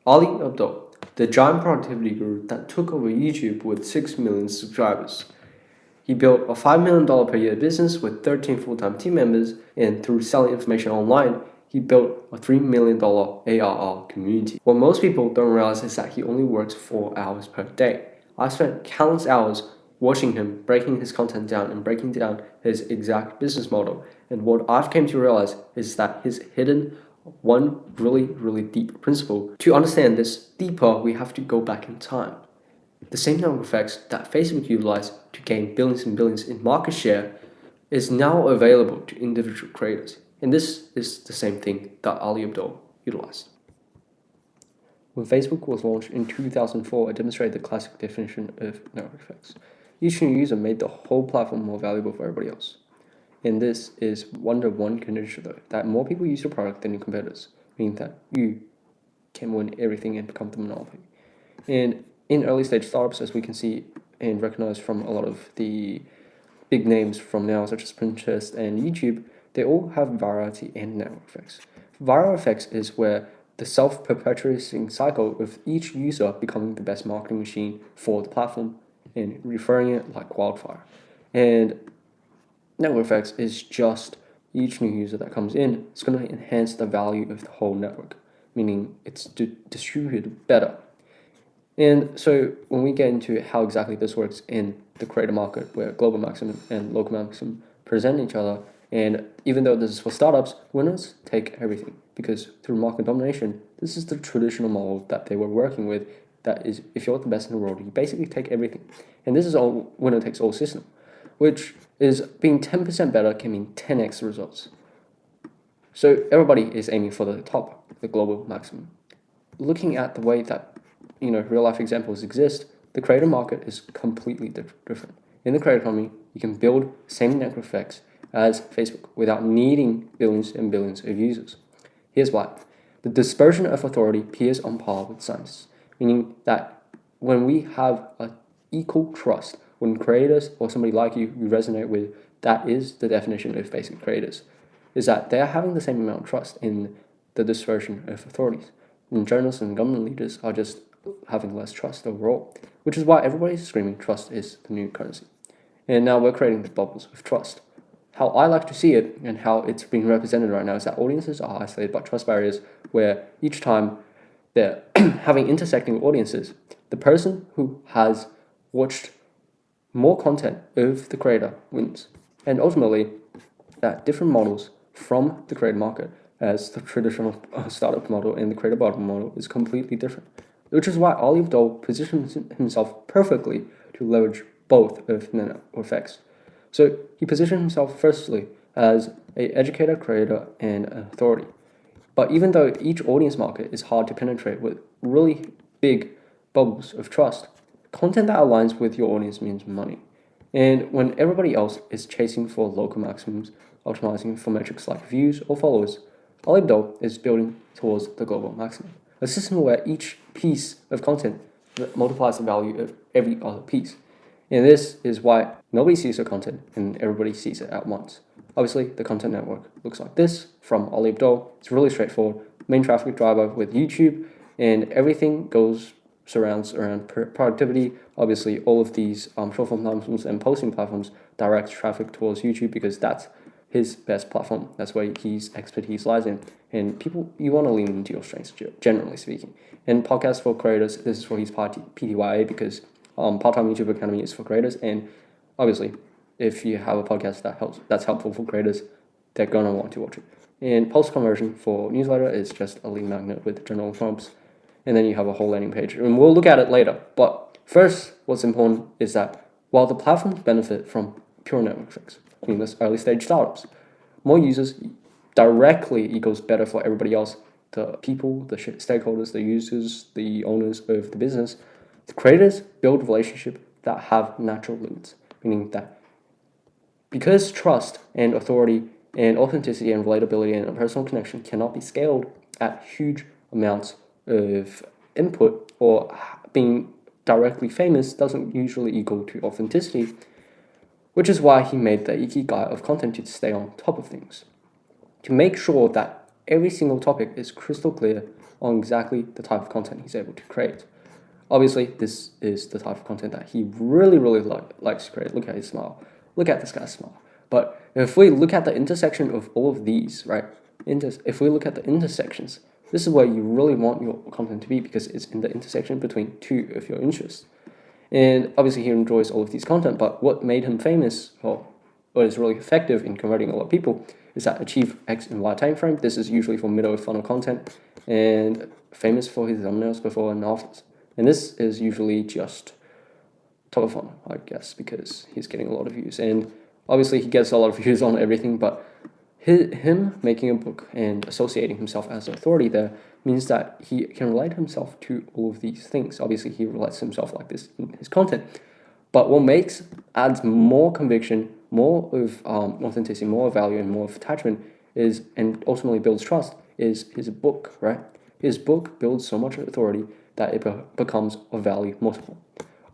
Ali Abdaal, the giant productivity guru that took over YouTube with 6 million subscribers. He built a $5 million per year business with 13 full-time team members, and through selling information online, he built a $3 million ARR community. What most people don't realize is that he only works 4 hours per day. I've spent countless hours watching him, breaking his content down and breaking down his exact business model. And what I've came to realize is that he's hidden one really deep principle. To understand this deeper, we have to go back in time. The same network effects that Facebook utilized to gain billions and billions in market share is now available to individual creators. And this is the same thing that Ali Abdaal utilized. When Facebook was launched in 2004, it demonstrated the classic definition of network effects. Each new user made the whole platform more valuable for everybody else. And this is under one condition though, that more people use your product than your competitors, meaning that you can win everything and become the monopoly. And in early stage startups, as we can see and recognize from a lot of the big names from now, such as Pinterest and YouTube, they all have virality and network effects. Viral effects is where the self-perpetuating cycle of each user becoming the best marketing machine for the platform and referring it like wildfire. And network effects is just each new user that comes in is going to enhance the value of the whole network, meaning it's distributed better. And so when we get into how exactly this works in the creator market, where global maximum and local maximum present each other, and even though this is for startups, winners take everything, because through market domination, this is the traditional model that they were working with. That is, if you're the best in the world, you basically take everything. And this is all winner takes all system, which is being 10% better can mean 10x results. So everybody is aiming for the top, the global maximum. Looking at the way that real life examples exist, the creator market is completely different. In the creator economy, you can build the same network effects as Facebook without needing billions and billions of users. Here's why. The dispersion of authority appears on par with science, meaning that when we have an equal trust, when creators or somebody like you resonate with, that is the definition of basic creators, is that they are having the same amount of trust in the dispersion of authorities. And journalists and government leaders are just having less trust overall, which is why everybody's screaming trust is the new currency. And now we're creating the bubbles of trust. How I like to see it and how it's being represented right now is that audiences are isolated by trust barriers, where each time they're having intersecting audiences, the person who has watched more content of the creator wins. And ultimately, that different models from the creator market, as the traditional startup model and the creator bottom model, is completely different. Which is why Ali Abdaal positions himself perfectly to leverage both of the network effects. So he positioned himself firstly as an educator, creator, and authority. But even though each audience market is hard to penetrate with really big bubbles of trust, content that aligns with your audience means money. And when everybody else is chasing for local maximums, optimizing for metrics like views or followers, Ali Abdaal is building towards the global maximum. A system where each piece of content multiplies the value of every other piece. And this is why nobody sees the content and everybody sees it at once. Obviously, the content network looks like this from Ali Abdaal. It's really straightforward. Main traffic driver with YouTube, and everything surrounds around productivity. Obviously, all of these short form platforms and posting platforms direct traffic towards YouTube because that's his best platform. That's where his expertise lies in. And people, you want to lean into your strengths, generally speaking. And podcasts for creators, this is for his PTYA, because Part-Time YouTube Academy is for creators. And obviously, if you have a podcast that's helpful for creators, they're going to want to watch it. And post-conversion for newsletter is just a lead magnet with general prompts. And then you have a whole landing page. And we'll look at it later. But first, what's important is that while the platforms benefit from pure network effects, meaning this early stage startups, more users directly equals better for everybody else, the people, the stakeholders, the users, the owners of the business. The creators build relationships that have natural limits, meaning that because trust and authority and authenticity and relatability and a personal connection cannot be scaled at huge amounts of input, or being directly famous doesn't usually equal to authenticity, which is why he made the ikigai of content to stay on top of things, to make sure that every single topic is crystal clear, on exactly the type of content he's able to create. Obviously, this is the type of content that he really, really likes to create. Look at his smile. Look at this guy's smile. But if we look at the intersection of all of these, right? If we look at the intersections, this is where you really want your content to be, because it's in the intersection between two of your interests. And obviously he enjoys all of these content, but what made him famous, or what is really effective in converting a lot of people, is that achieve X and Y time frame. This is usually for middle of funnel content, and famous for his thumbnails before and afters. And this is usually just top of funnel, I guess, because he's getting a lot of views. And obviously he gets a lot of views on everything, but him making a book and associating himself as an authority there means that he can relate himself to all of these things. Obviously he relates himself like this in his content, but what adds more conviction, more of authenticity, more value, and more of attachment is, and ultimately builds trust, is his book, right? His book builds so much authority that it becomes a value multiple.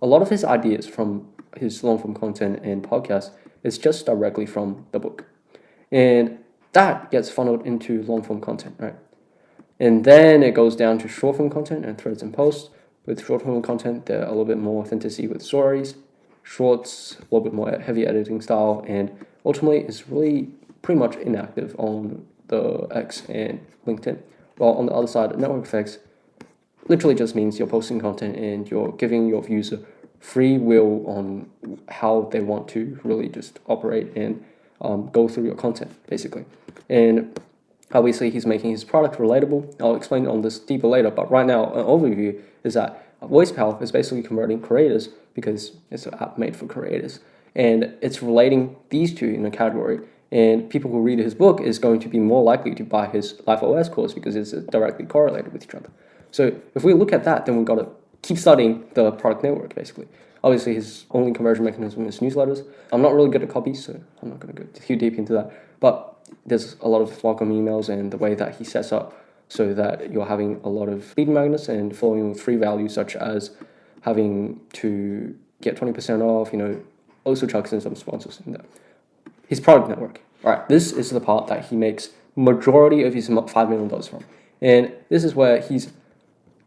A lot of his ideas from his long-form content and podcast is just directly from the book. And that gets funneled into long-form content, right? And then it goes down to short-form content and threads and posts. With short-form content, there are a little bit more authenticity with stories. Shorts, a little bit more heavy editing style, and ultimately it's really pretty much inactive on the X and LinkedIn. While on the other side, network effects literally just means you're posting content and you're giving your views a free will on how they want to really just operate and go through your content, basically. And obviously he's making his product relatable. I'll explain on this deeper later, but right now an overview is that VoicePal is basically converting creators, because it's an app made for creators, and it's relating these two in a category. And people who read his book is going to be more likely to buy his LifeOS course because it's directly correlated with each other. So if we look at that, then we've got to keep studying the product network, basically. Obviously, his only conversion mechanism is newsletters. I'm not really good at copy, so I'm not going to go too deep into that. But there's a lot of welcome emails and the way that he sets up so that you're having a lot of lead magnets and following with free value, such as having to get 20% off, also chucks in some sponsors in there. His product network. All right, this is the part that he makes majority of his $5 million from. And this is where he's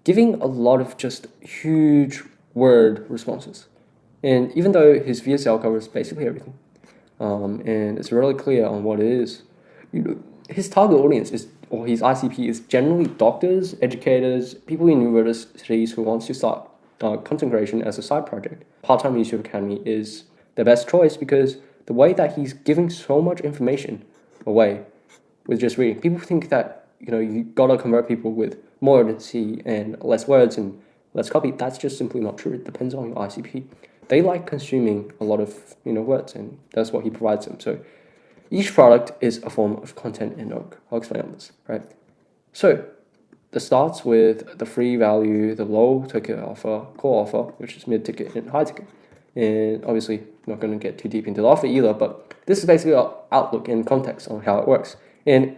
giving a lot of just huge word responses. And even though his VSL covers basically everything, and it's really clear on what it is, his target audience is, or his ICP is generally doctors, educators, people in universities who wants to start content creation as a side project. Part-time YouTube Academy is the best choice because the way that he's giving so much information away with just reading. People think that, you gotta convert people with more urgency and less words and less copy. That's just simply not true. It depends on your ICP. They like consuming a lot of, words, and that's what he provides them. So each product is a form of content in Oak. I'll explain on this, right? So this starts with the free value, the low ticket offer, core offer, which is mid ticket and high ticket. And obviously, I'm not going to get too deep into the offer either, but this is basically our outlook and context on how it works. And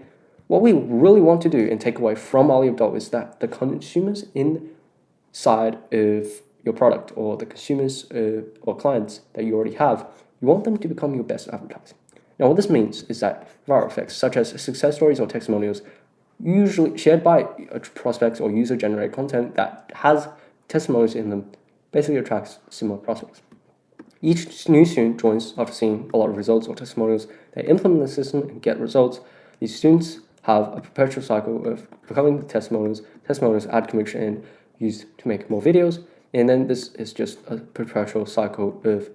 what we really want to do and take away from Ali Abdaal is that the consumers inside of your product, or the consumers or clients that you already have, you want them to become your best advertising. Now, what this means is that viral effects, such as success stories or testimonials, usually shared by prospects or user-generated content that has testimonials in them, basically attracts similar prospects. Each new student joins after seeing a lot of results or testimonials. They implement the system and get results. These students have a perpetual cycle of becoming the testimonials. Testimonials add conviction and used to make more videos. And then this is just a perpetual cycle of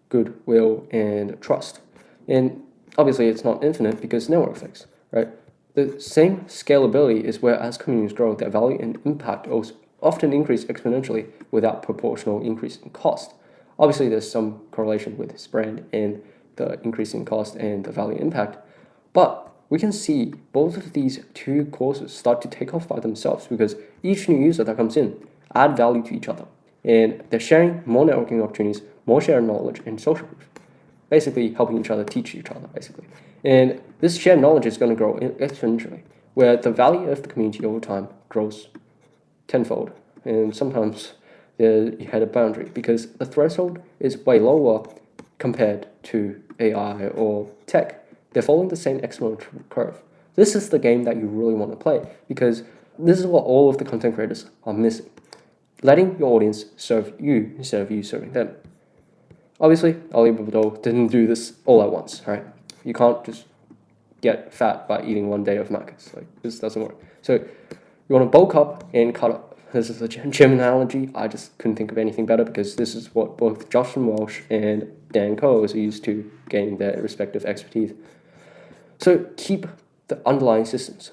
goodwill and trust. And obviously it's not infinite because network effects, right? The same scalability is where as communities grow, their value and impact often increase exponentially without proportional increase in cost. Obviously, there's some correlation with his brand and the increase in cost and the value impact, but we can see both of these two courses start to take off by themselves because each new user that comes in add value to each other, and they're sharing more networking opportunities, more shared knowledge, and social proof, basically helping each other teach each other, basically. And this shared knowledge is going to grow exponentially, where the value of the community over time grows tenfold, and sometimes you had a boundary because the threshold is way lower compared to AI or tech. They're following the same exponential curve. This is the game that you really want to play because this is what all of the content creators are missing. Letting your audience serve you instead of you serving them. Obviously, Alibaba didn't do this all at once, right? You can't just get fat by eating one day of macros. Like, this doesn't work. So you want to bulk up and cut up. This is a gym analogy. I just couldn't think of anything better because this is what both Justin Walsh and Dan Coe used to gain their respective expertise. So keep the underlying systems.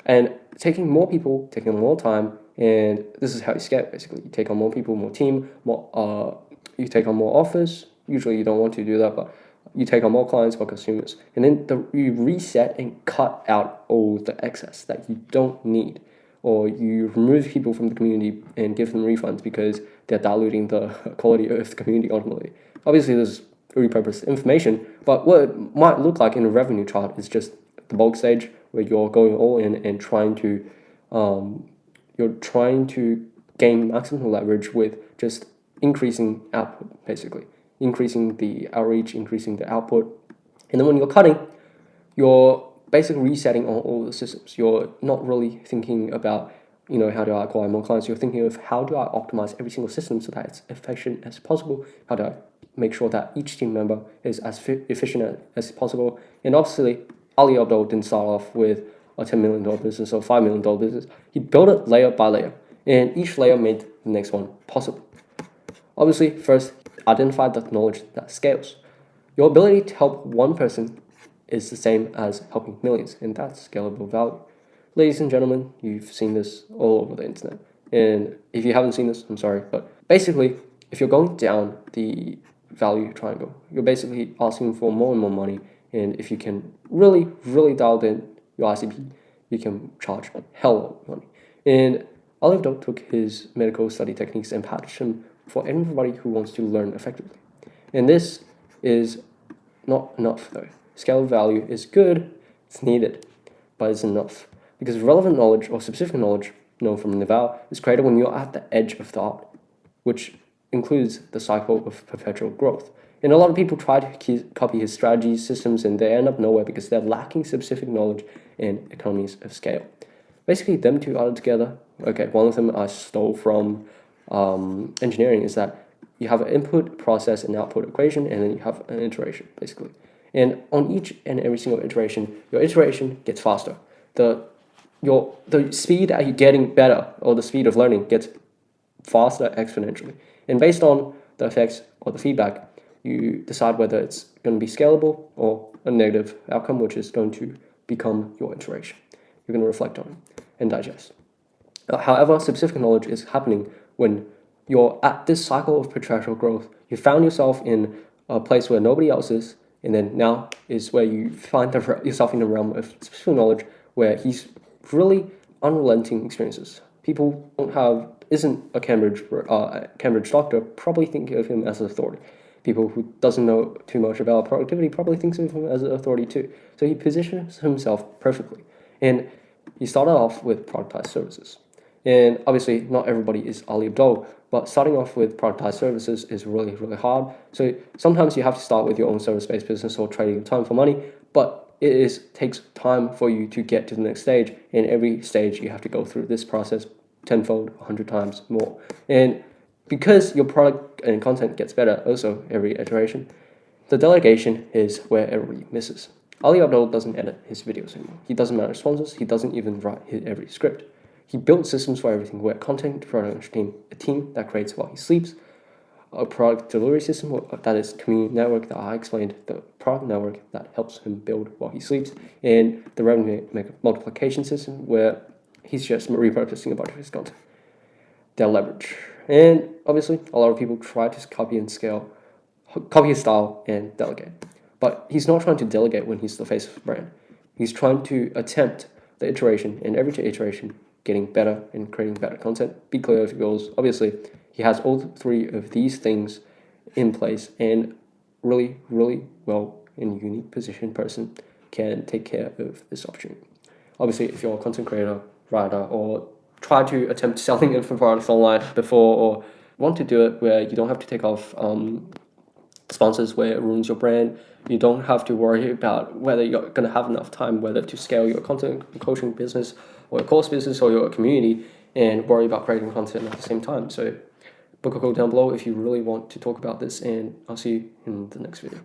And taking more people, taking more time, and this is how you scale, basically. You take on more people, more team, you take on more offers. Usually you don't want to do that, but you take on more clients, more consumers. And then you reset and cut out all the excess that you don't need. Or you remove people from the community and give them refunds because they're diluting the quality of the community ultimately. Obviously, there's repurposed information, but what it might look like in a revenue chart is just the bulk stage where you're going all in and trying to gain maximum leverage with just increasing output, basically increasing the outreach, increasing the output. And then when you're cutting, you're basically resetting on all the systems. You're not really thinking about, how do I acquire more clients? You're thinking of how do I optimize every single system so that it's efficient as possible? How do I make sure that each team member is as efficient as possible? And obviously, Ali Abdaal didn't start off with a $10 million business or $5 million business. He built it layer by layer, and each layer made the next one possible. Obviously, first, identify the knowledge that scales. Your ability to help one person is the same as helping millions, and that's scalable value. Ladies and gentlemen, you've seen this all over the internet. And if you haven't seen this, I'm sorry. But basically, if you're going down the value triangle, you're basically asking for more and more money. And if you can really, really dial in your ICP, you can charge hell of money. And Ali Abdaal took his medical study techniques and packaged them for everybody who wants to learn effectively. And this is not enough, though. Scale value is good, it's needed, but it's enough. Because relevant knowledge or specific knowledge, known from Naval, is created when you're at the edge of the art, which includes the cycle of perpetual growth. And a lot of people try to copy his strategies, systems, and they end up nowhere because they're lacking specific knowledge and economies of scale. Basically, them two added together. Okay, one of them I stole from engineering is that you have an input, process, and output equation, and then you have an iteration, basically. And on each and every single iteration, your iteration gets faster. The speed that you're getting better, or the speed of learning, gets faster exponentially. And based on the effects or the feedback, you decide whether it's going to be scalable or a negative outcome, which is going to become your iteration. You're going to reflect on it and digest. However, specific knowledge is happening when you're at this cycle of perpetual growth. You found yourself in a place where nobody else is, and then now is where you find yourself in the realm of specific knowledge where he's really unrelenting experiences. People isn't a Cambridge doctor, probably think of him as an authority. People who doesn't know too much about productivity probably thinks of him as an authority too. So he positions himself perfectly. And he started off with productized services. And obviously, not everybody is Ali Abdaal, but starting off with productized services is really, really hard. So sometimes you have to start with your own service-based business or trading time for money, but it takes time for you to get to the next stage. And every stage you have to go through this process tenfold, 100 times more. And because your product and content gets better also every iteration, the delegation is where everybody misses. Ali Abdaal doesn't edit his videos anymore. He doesn't manage sponsors. He doesn't even write every script. He built systems for everything, where content production, a team that creates while he sleeps, a product delivery system, that is community network that I explained, the product network that helps him build while he sleeps, and the revenue multiplication system where he's just repurposing a bunch of his content. Their leverage. And obviously, a lot of people try to copy his style and delegate. But he's not trying to delegate when he's the face of the brand. He's trying to attempt the iteration, and every iteration getting better and creating better content. Be clear of your goals. Obviously, he has all three of these things in place, and really, really well in a unique position person can take care of this opportunity. Obviously, if you're a content creator, writer, or try to attempt selling info products online before, or want to do it where you don't have to take off sponsors where it ruins your brand, you don't have to worry about whether you're going to have enough time, whether to scale your content coaching business or your course business or your community and worry about creating content at the same time. So book a call down below if you really want to talk about this, and I'll see you in the next video.